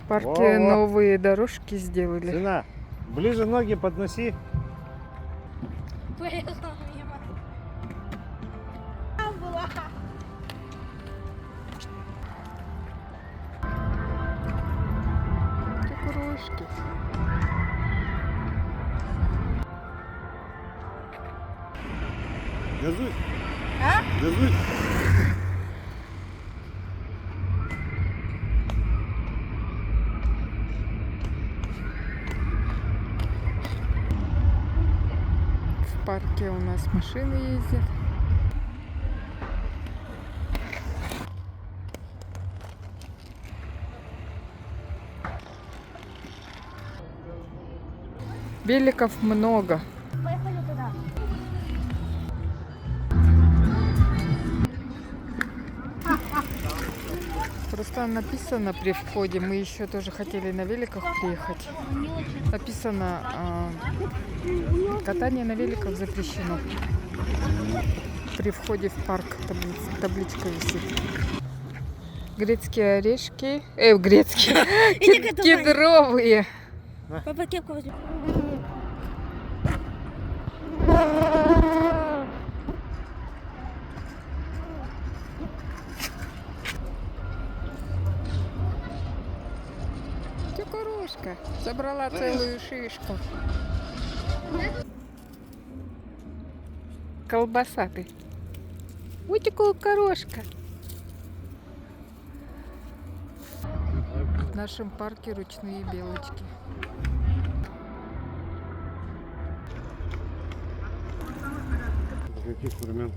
В парке новые дорожки сделали. Сына, ближе ноги подноси. Поехала мимо. Там была. Кукурузки. Газуй. А? Газуй. В парке у нас машины ездят. Великов много. Поехали туда. Просто написано при входе. Мы еще тоже хотели на великах приехать. Написано, катание на великах запрещено. При входе в парк табличка висит. Грецкие орешки. Грецкие. Кедровые. Папа, кепку возьми. Кукурузка. Забрала целую шишку. Колбаса ты. Вот такая кукурузка. В нашем парке ручные белочки. Каких времен?